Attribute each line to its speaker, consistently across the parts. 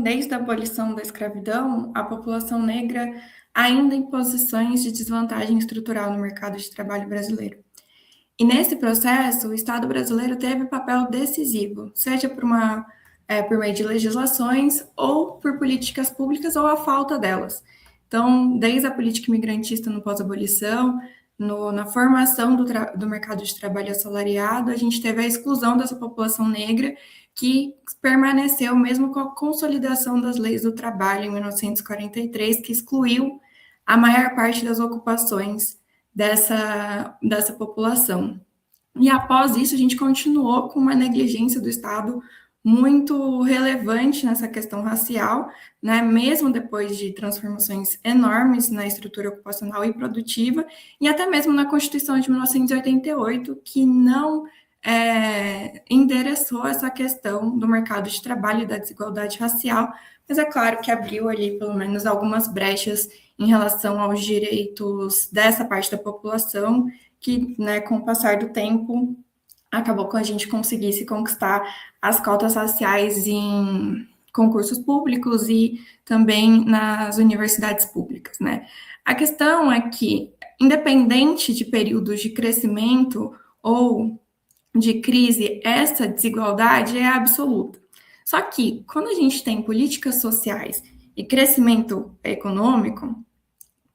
Speaker 1: tem, desde a abolição da escravidão, a população negra ainda em posições de desvantagem estrutural no mercado de trabalho brasileiro. E nesse processo, o Estado brasileiro teve papel decisivo, seja por meio de legislações ou por políticas públicas ou a falta delas. Então, desde a política imigrantista no pós-abolição, na formação do mercado de trabalho assalariado, a gente teve a exclusão dessa população negra que permaneceu mesmo com a consolidação das leis do trabalho em 1943, que excluiu a maior parte das ocupações dessa população. E após isso, a gente continuou com uma negligência do Estado muito relevante nessa questão racial, né? Mesmo depois de transformações enormes na estrutura ocupacional e produtiva, e até mesmo na Constituição de 1988, que não endereçou essa questão do mercado de trabalho e da desigualdade racial, mas é claro que abriu ali pelo menos algumas brechas em relação aos direitos dessa parte da população, que, né, com o passar do tempo, acabou com a gente conseguisse conquistar as cotas raciais em concursos públicos e também nas universidades públicas, né? A questão é que, independente de períodos de crescimento ou de crise, essa desigualdade é absoluta. Só que, quando a gente tem políticas sociais e crescimento econômico,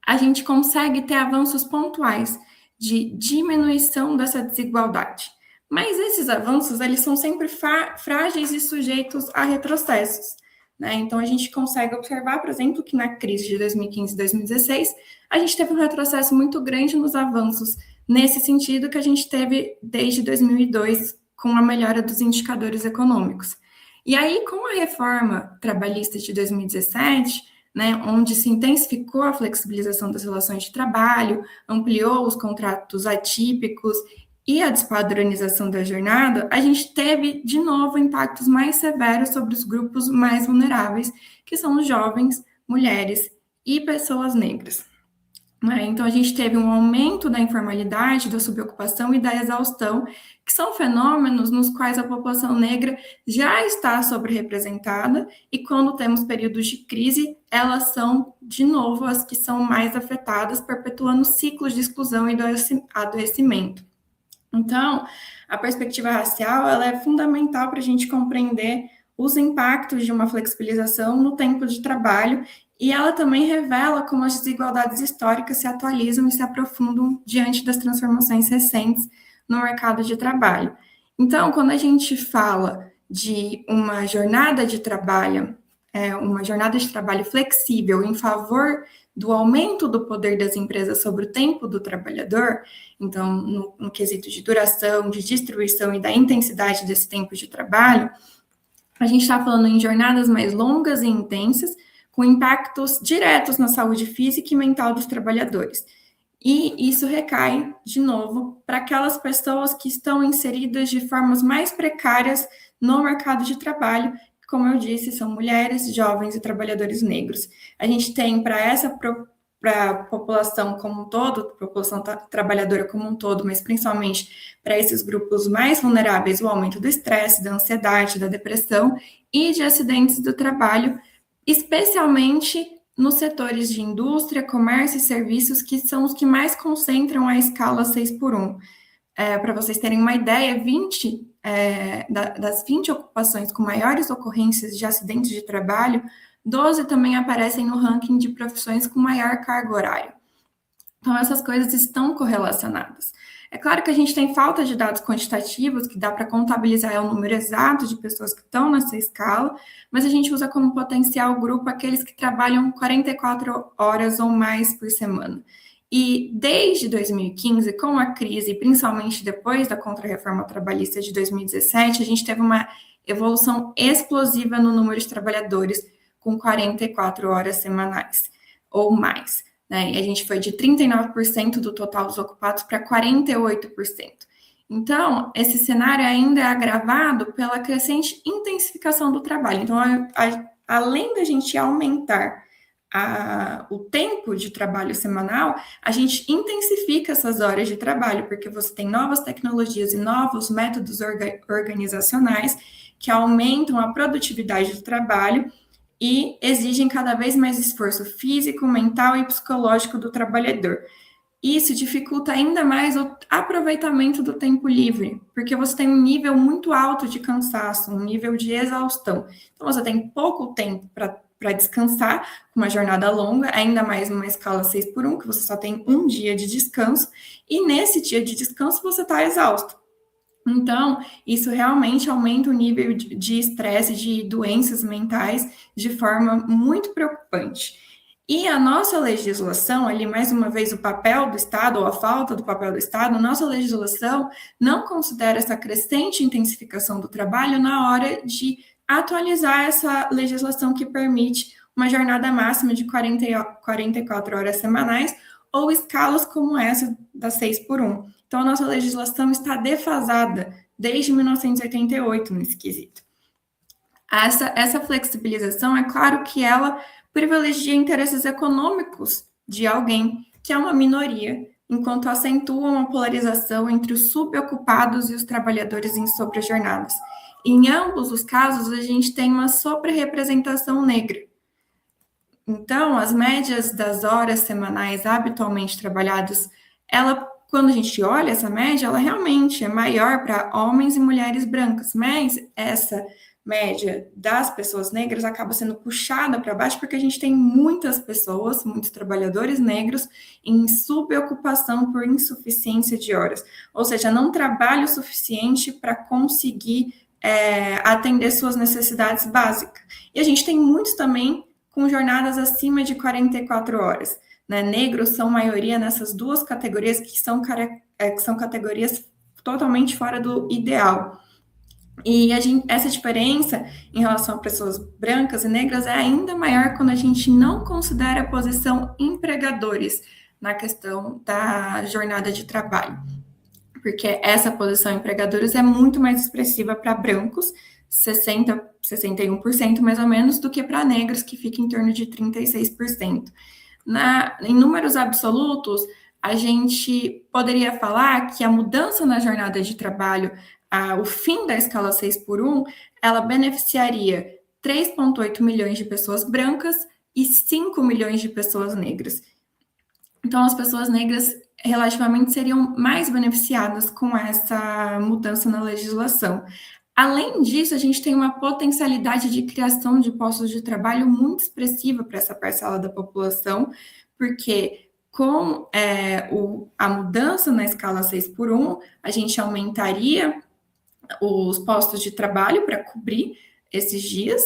Speaker 1: a gente consegue ter avanços pontuais de diminuição dessa desigualdade. Mas esses avanços, eles são sempre frágeis e sujeitos a retrocessos, né? Então, a gente consegue observar, por exemplo, que na crise de 2015 e 2016, a gente teve um retrocesso muito grande nos avanços nesse sentido que a gente teve desde 2002, com a melhora dos indicadores econômicos. E aí, com a reforma trabalhista de 2017, né, onde se intensificou a flexibilização das relações de trabalho, ampliou os contratos atípicos e a despadronização da jornada, a gente teve, de novo, impactos mais severos sobre os grupos mais vulneráveis, que são os jovens, mulheres e pessoas negras. Então, a gente teve um aumento da informalidade, da subocupação e da exaustão, que são fenômenos nos quais a população negra já está sobre-representada, e quando temos períodos de crise, elas são, de novo, as que são mais afetadas, perpetuando ciclos de exclusão e do adoecimento. Então, a perspectiva racial ela é fundamental para a gente compreender os impactos de uma flexibilização no tempo de trabalho, e ela também revela como as desigualdades históricas se atualizam e se aprofundam diante das transformações recentes no mercado de trabalho. Então, quando a gente fala de uma jornada de trabalho flexível em favor do aumento do poder das empresas sobre o tempo do trabalhador, então, no quesito de duração, de distribuição e da intensidade desse tempo de trabalho, a gente está falando em jornadas mais longas e intensas, com impactos diretos na saúde física e mental dos trabalhadores. E isso recai, de novo, para aquelas pessoas que estão inseridas de formas mais precárias no mercado de trabalho, que, como eu disse, são mulheres, jovens e trabalhadores negros. A gente tem para a população como um todo, população trabalhadora como um todo, mas principalmente para esses grupos mais vulneráveis, o aumento do estresse, da ansiedade, da depressão e de acidentes do trabalho, especialmente nos setores de indústria, comércio e serviços, que são os que mais concentram a escala 6x1. Para vocês terem uma ideia, das 20 ocupações com maiores ocorrências de acidentes de trabalho, 12 também aparecem no ranking de profissões com maior carga horária. Então, essas coisas estão correlacionadas. É claro que a gente tem falta de dados quantitativos, que dá para contabilizar o número exato de pessoas que estão nessa escala, mas a gente usa como potencial grupo aqueles que trabalham 44 horas ou mais por semana. E desde 2015, com a crise, principalmente depois da Contra-Reforma Trabalhista de 2017, a gente teve uma evolução explosiva no número de trabalhadores com 44 horas semanais ou mais, né? E a gente foi de 39% do total dos ocupados para 48%. Então, esse cenário ainda é agravado pela crescente intensificação do trabalho. Então, além da gente aumentar o tempo de trabalho semanal, a gente intensifica essas horas de trabalho, porque você tem novas tecnologias e novos métodos organizacionais que aumentam a produtividade do trabalho e exigem cada vez mais esforço físico, mental e psicológico do trabalhador. Isso dificulta ainda mais o aproveitamento do tempo livre, porque você tem um nível muito alto de cansaço, um nível de exaustão. Então, você tem pouco tempo para descansar, uma jornada longa, ainda mais numa escala 6x1, que você só tem um dia de descanso, e nesse dia de descanso você está exausto. Então, isso realmente aumenta o nível de estresse, de doenças mentais, de forma muito preocupante. E a nossa legislação, ali mais uma vez o papel do Estado, ou a falta do papel do Estado, nossa legislação não considera essa crescente intensificação do trabalho na hora de atualizar essa legislação que permite uma jornada máxima de 44 horas semanais ou escalas como essa da 6x1. Então, a nossa legislação está defasada desde 1988 nesse quesito. Essa flexibilização, é claro que ela privilegia interesses econômicos de alguém, que é uma minoria, enquanto acentua uma polarização entre os subocupados e os trabalhadores em sobrejornadas. Em ambos os casos, a gente tem uma sobre-representação negra. Então, as médias das horas semanais habitualmente trabalhadas, quando a gente olha essa média, ela realmente é maior para homens e mulheres brancas, mas essa média das pessoas negras acaba sendo puxada para baixo porque a gente tem muitas pessoas, muitos trabalhadores negros em subocupação por insuficiência de horas, ou seja, não trabalho o suficiente para conseguir atender suas necessidades básicas. E a gente tem muitos também com jornadas acima de 44 horas. Né? Negros são maioria nessas duas categorias que são categorias totalmente fora do ideal. E essa diferença em relação a pessoas brancas e negras é ainda maior quando a gente não considera a posição empregadores na questão da jornada de trabalho. Porque essa posição empregadores é muito mais expressiva para brancos, 61% mais ou menos, do que para negros, que fica em torno de 36%. Em números absolutos, a gente poderia falar que a mudança na jornada de trabalho, o fim da escala 6x1, ela beneficiaria 3,8 milhões de pessoas brancas e 5 milhões de pessoas negras. Então, as pessoas negras relativamente seriam mais beneficiadas com essa mudança na legislação. Além disso, a gente tem uma potencialidade de criação de postos de trabalho muito expressiva para essa parcela da população, porque com a mudança na escala 6x1, a gente aumentaria os postos de trabalho para cobrir esses dias,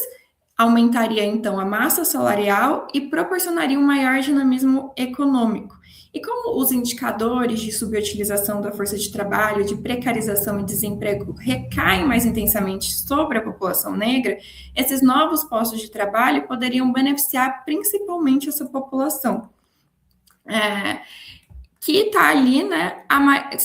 Speaker 1: aumentaria então a massa salarial e proporcionaria um maior dinamismo econômico. E como os indicadores de subutilização da força de trabalho, de precarização e desemprego recaem mais intensamente sobre a população negra, esses novos postos de trabalho poderiam beneficiar principalmente essa população, que está ali, né,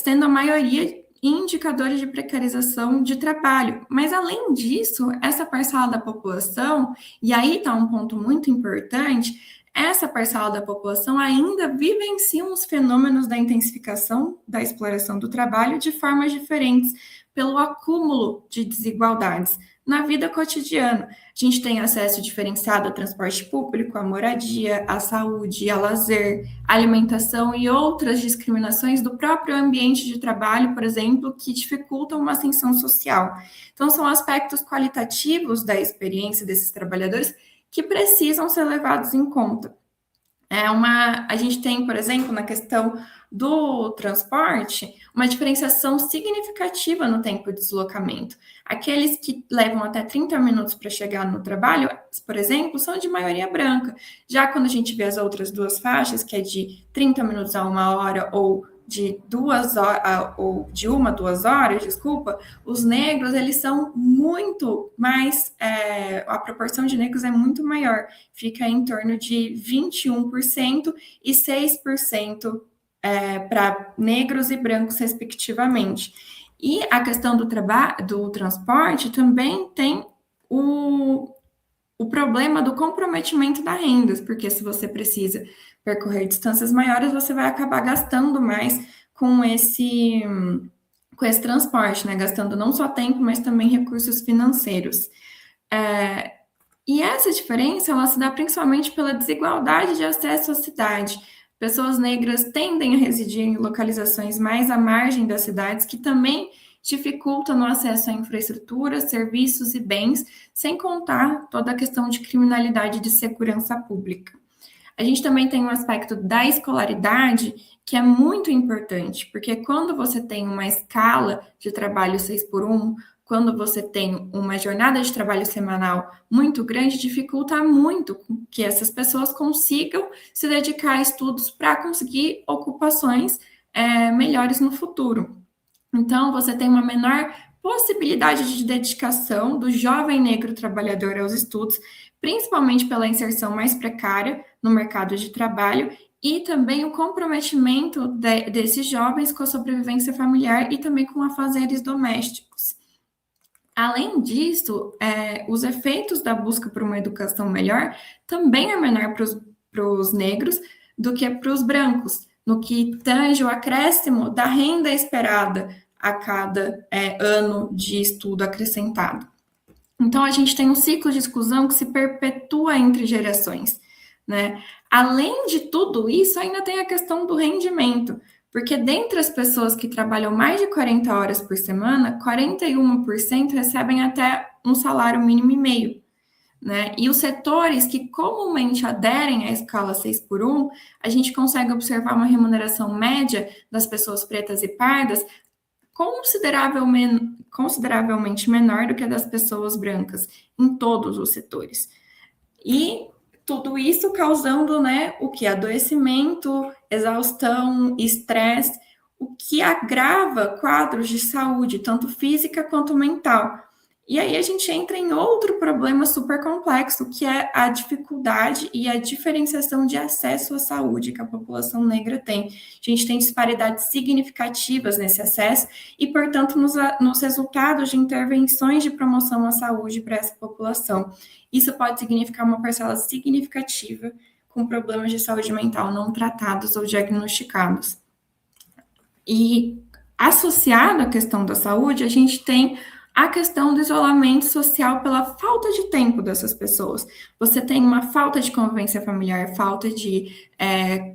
Speaker 1: tendo a maioria indicadores de precarização de trabalho. Mas, além disso, essa parcela da população, e aí está um ponto muito importante, essa parcela da população ainda vivencia os fenômenos da intensificação da exploração do trabalho de formas diferentes, pelo acúmulo de desigualdades na vida cotidiana. A gente tem acesso diferenciado a transporte público, à moradia, à saúde, a lazer, alimentação e outras discriminações do próprio ambiente de trabalho, por exemplo, que dificultam uma ascensão social. Então, são aspectos qualitativos da experiência desses trabalhadores que precisam ser levados em conta. A gente tem, por exemplo, na questão do transporte, uma diferenciação significativa no tempo de deslocamento. Aqueles que levam até 30 minutos para chegar no trabalho, por exemplo, são de maioria branca. Já quando a gente vê as outras duas faixas, que é de 30 minutos a 1 hora ou de 2 horas, ou de 2 horas, desculpa, os negros, eles são muito mais, a proporção de negros é muito maior, fica em torno de 21% e 6% para negros e brancos, respectivamente. E a questão do transporte também tem o problema do comprometimento da renda, porque se você precisa percorrer distâncias maiores, você vai acabar gastando mais com esse transporte, né? Gastando não só tempo, mas também recursos financeiros. E essa diferença, ela se dá principalmente pela desigualdade de acesso à cidade. Pessoas negras tendem a residir em localizações mais à margem das cidades, que também dificultam o acesso à infraestrutura, serviços e bens, sem contar toda a questão de criminalidade e de segurança pública. A gente também tem um aspecto da escolaridade que é muito importante, porque quando você tem uma escala de trabalho 6x1, quando você tem uma jornada de trabalho semanal muito grande, dificulta muito que essas pessoas consigam se dedicar a estudos para conseguir ocupações melhores no futuro. Então, você tem uma menor possibilidade de dedicação do jovem negro trabalhador aos estudos, principalmente pela inserção mais precária no mercado de trabalho e também o comprometimento desses jovens com a sobrevivência familiar e também com afazeres domésticos. Além disso, os efeitos da busca por uma educação melhor também é menor para os negros do que para os brancos, no que tange o acréscimo da renda esperada a cada ano de estudo acrescentado. Então, a gente tem um ciclo de exclusão que se perpetua entre gerações, né? Além de tudo isso, ainda tem a questão do rendimento, porque dentre as pessoas que trabalham mais de 40 horas por semana, 41% recebem até um salário mínimo e meio, né? E os setores que comumente aderem à escala 6x1, a gente consegue observar uma remuneração média das pessoas pretas e pardas consideravelmente menor do que a das pessoas brancas em todos os setores. E tudo isso causando, né, o que? Adoecimento, exaustão, estresse, o que agrava quadros de saúde, tanto física quanto mental. E aí a gente entra em outro problema super complexo, que é a dificuldade e a diferenciação de acesso à saúde que a população negra tem. A gente tem disparidades significativas nesse acesso e, portanto, nos resultados de intervenções de promoção à saúde para essa população. Isso pode significar uma parcela significativa com problemas de saúde mental não tratados ou diagnosticados. E associado à questão da saúde, a gente tem a questão do isolamento social pela falta de tempo dessas pessoas. Você tem uma falta de convivência familiar, falta de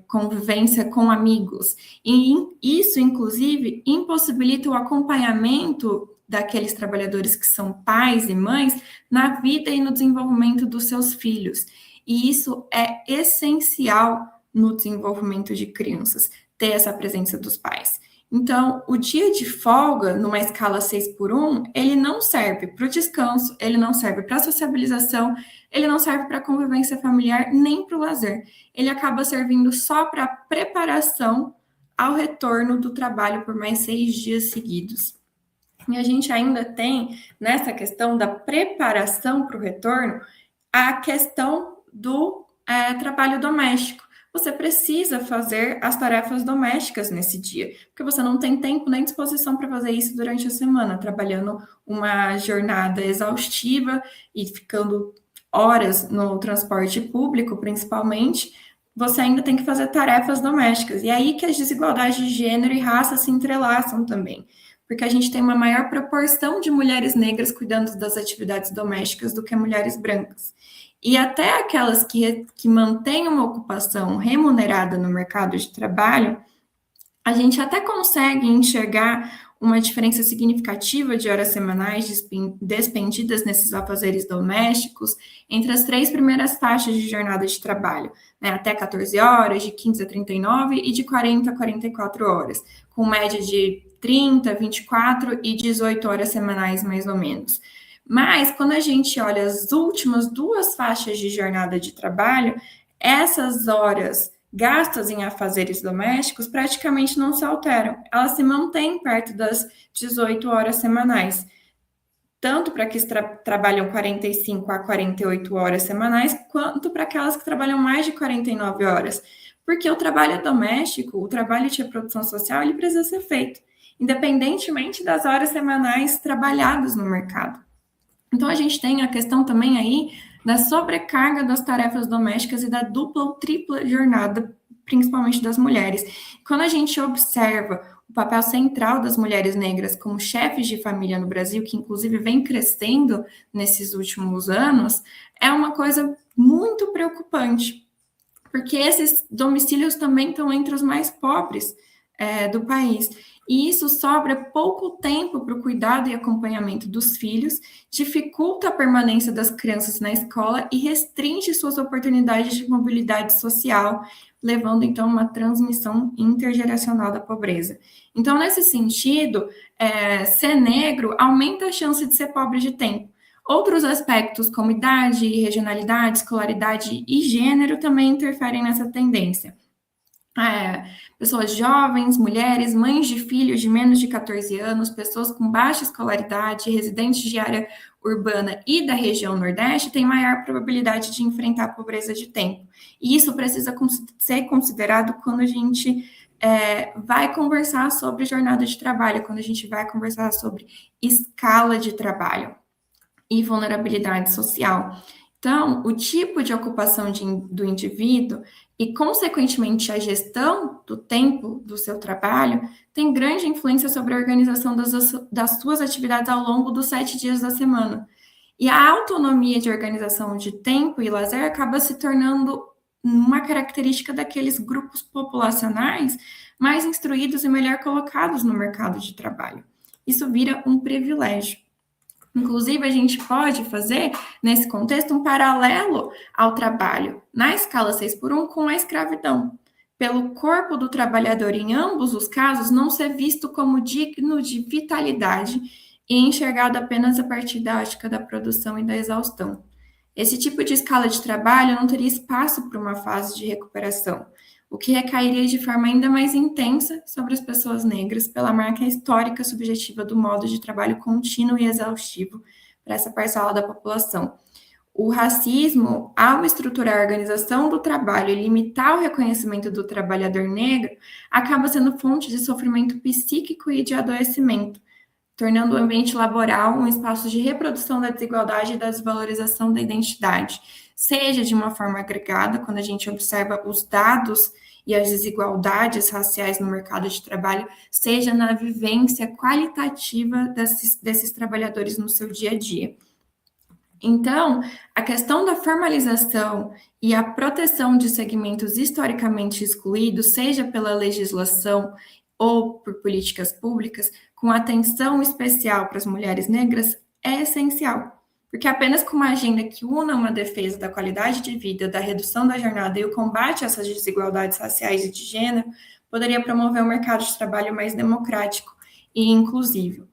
Speaker 1: convivência com amigos, e isso, inclusive, impossibilita o acompanhamento daqueles trabalhadores que são pais e mães na vida e no desenvolvimento dos seus filhos. E isso é essencial no desenvolvimento de crianças, ter essa presença dos pais. Então, o dia de folga, numa escala 6x1, ele não serve para o descanso, ele não serve para a sociabilização, ele não serve para a convivência familiar, nem para o lazer. Ele acaba servindo só para a preparação ao retorno do trabalho por mais 6 dias seguidos. E a gente ainda tem, nessa questão da preparação para o retorno, a questão do trabalho doméstico. Você precisa fazer as tarefas domésticas nesse dia, porque você não tem tempo nem disposição para fazer isso durante a semana, trabalhando uma jornada exaustiva e ficando horas no transporte público, principalmente, você ainda tem que fazer tarefas domésticas. E aí que as desigualdades de gênero e raça se entrelaçam também, porque a gente tem uma maior proporção de mulheres negras cuidando das atividades domésticas do que mulheres brancas. E até aquelas que mantêm uma ocupação remunerada no mercado de trabalho, a gente até consegue enxergar uma diferença significativa de horas semanais despendidas nesses afazeres domésticos entre as 3 primeiras faixas de jornada de trabalho, né, até 14 horas, de 15 a 39 e de 40 a 44 horas, com média de 30, 24 e 18 horas semanais, mais ou menos. Mas, quando a gente olha as últimas 2 faixas de jornada de trabalho, essas horas gastas em afazeres domésticos praticamente não se alteram. Elas se mantêm perto das 18 horas semanais, tanto para que trabalham 45 a 48 horas semanais, quanto para aquelas que trabalham mais de 49 horas. Porque o trabalho doméstico, o trabalho de reprodução social, ele precisa ser feito, independentemente das horas semanais trabalhadas no mercado. Então, a gente tem a questão também aí da sobrecarga das tarefas domésticas e da dupla ou tripla jornada, principalmente das mulheres. Quando a gente observa o papel central das mulheres negras como chefes de família no Brasil, que inclusive vem crescendo nesses últimos anos, é uma coisa muito preocupante, porque esses domicílios também estão entre os mais pobres do país. E isso sobra pouco tempo para o cuidado e acompanhamento dos filhos, dificulta a permanência das crianças na escola e restringe suas oportunidades de mobilidade social, levando então a uma transmissão intergeracional da pobreza. Então, nesse sentido, ser negro aumenta a chance de ser pobre de tempo. Outros aspectos, como idade, regionalidade, escolaridade e gênero, também interferem nessa tendência. Pessoas jovens, mulheres, mães de filhos de menos de 14 anos, pessoas com baixa escolaridade, residentes de área urbana e da região Nordeste têm maior probabilidade de enfrentar a pobreza de tempo. E isso precisa ser considerado quando a gente vai conversar sobre jornada de trabalho, quando a gente vai conversar sobre escala de trabalho e vulnerabilidade social. Então, o tipo de ocupação do indivíduo e, consequentemente, a gestão do tempo do seu trabalho tem grande influência sobre a organização das suas atividades ao longo dos 7 dias da semana. E a autonomia de organização de tempo e lazer acaba se tornando uma característica daqueles grupos populacionais mais instruídos e melhor colocados no mercado de trabalho. Isso vira um privilégio. Inclusive, a gente pode fazer, nesse contexto, um paralelo ao trabalho na escala 6x1 com a escravidão. Pelo corpo do trabalhador, em ambos os casos, não ser visto como digno de vitalidade e enxergado apenas a partir da ótica da produção e da exaustão. Esse tipo de escala de trabalho não teria espaço para uma fase de recuperação, o que recairia de forma ainda mais intensa sobre as pessoas negras pela marca histórica subjetiva do modo de trabalho contínuo e exaustivo para essa parcela da população. O racismo, ao estruturar a organização do trabalho e limitar o reconhecimento do trabalhador negro, acaba sendo fonte de sofrimento psíquico e de adoecimento, tornando o ambiente laboral um espaço de reprodução da desigualdade e da desvalorização da identidade, seja de uma forma agregada, quando a gente observa os dados e as desigualdades raciais no mercado de trabalho, seja na vivência qualitativa desses trabalhadores no seu dia a dia. Então, a questão da formalização e a proteção de segmentos historicamente excluídos, seja pela legislação ou por políticas públicas, com atenção especial para as mulheres negras, é essencial. Porque apenas com uma agenda que una uma defesa da qualidade de vida, da redução da jornada e o combate a essas desigualdades raciais e de gênero, poderia promover um mercado de trabalho mais democrático e inclusivo.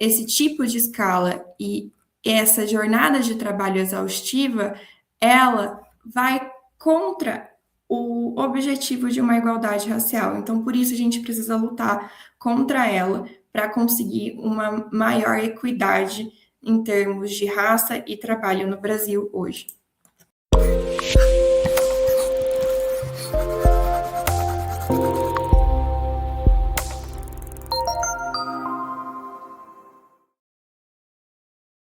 Speaker 1: Esse tipo de escala e essa jornada de trabalho exaustiva, ela vai contra o objetivo de uma igualdade racial. Então, por isso, a gente precisa lutar contra ela para conseguir uma maior equidade em termos de raça e trabalho no Brasil hoje.